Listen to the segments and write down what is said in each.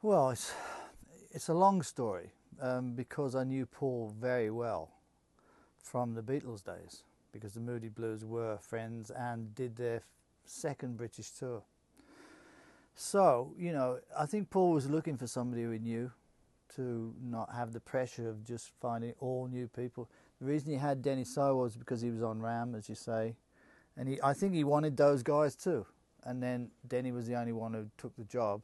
Well, it's a long story because I knew Paul very well from the Beatles days, because the Moody Blues were friends and did their second British tour. So, you know, I think Paul was looking for somebody who he knew, to not have the pressure of just finding all new people. The reason he had Denny So was because he was on Ram, as you say, and I think he wanted those guys too. And then Denny was the only one who took the job.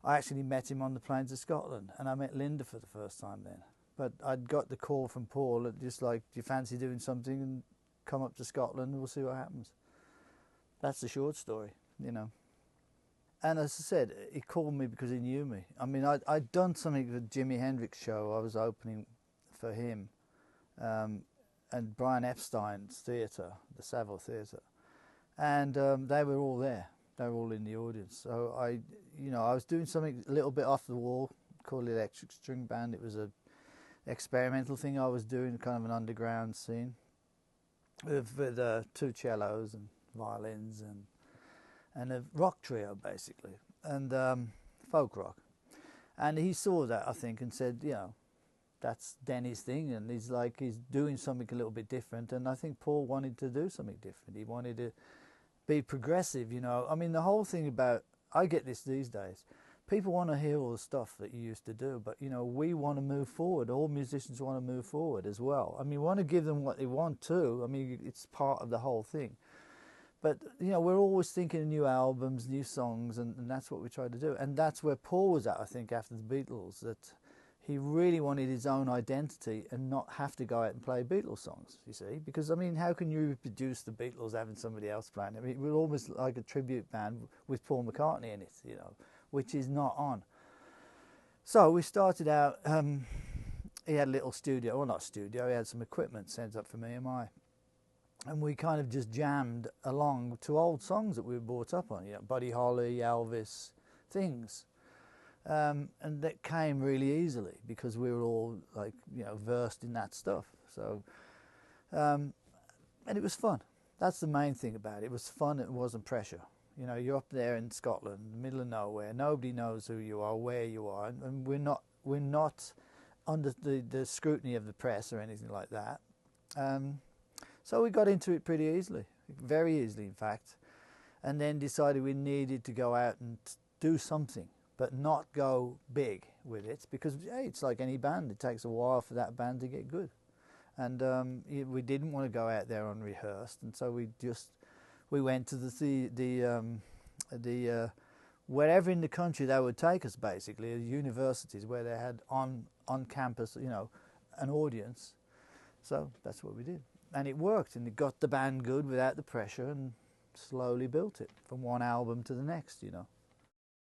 I actually met him on the plains of Scotland, and I met Linda for the first time then. But I'd got the call from Paul, just like, do you fancy doing something and come up to Scotland and we'll see what happens. That's the short story, you know. And as I said, he called me because he knew me. I mean, I'd done something with Jimi Hendrix show. I was opening for him, and Brian Epstein's theatre, the Savile Theatre, and they were all there. They were all in the audience. So I was doing something a little bit off the wall called Electric String Band. It was a experimental thing I was doing, kind of an underground scene with two cellos and violins and a rock trio basically, and folk rock. And he saw that, I think, and said, you know, that's Denny's thing, and he's doing something a little bit different. And I think Paul wanted to do something different. He wanted to be progressive, you know. I mean, the whole thing about, I get this these days, people want to hear all the stuff that you used to do, but, you know, we want to move forward. All musicians want to move forward as well. I mean, we want to give them what they want too. I mean, it's part of the whole thing. But, you know, we're always thinking of new albums, new songs, and that's what we try to do. And that's where Paul was at, I think, after the Beatles, that he really wanted his own identity and not have to go out and play Beatles songs, you see. Because, I mean, how can you reproduce the Beatles having somebody else playing? I mean, we're almost like a tribute band with Paul McCartney in it, you know, which is not on. So we started out, he had a little studio, well, not studio, he had some equipment sent up for me and I. And we kind of just jammed along to old songs that we were brought up on, you know, Buddy Holly, Elvis, things. And that came really easily because we were all, like, you know, versed in that stuff. So, and it was fun. That's the main thing about it. It was fun, it wasn't pressure. You know, you're up there in Scotland, in the middle of nowhere. Nobody knows who you are, where you are, and we're not under the scrutiny of the press or anything like that. So we got into it pretty easily, very easily in fact, and then decided we needed to go out and do something, but not go big with it, because hey, it's like any band, it takes a while for that band to get good. And we didn't want to go out there unrehearsed, and so we went to the wherever in the country they would take us, basically, universities where they had on campus, you know, an audience. So that's what we did. And it worked, and it got the band good without the pressure, and slowly built it from one album to the next, you know.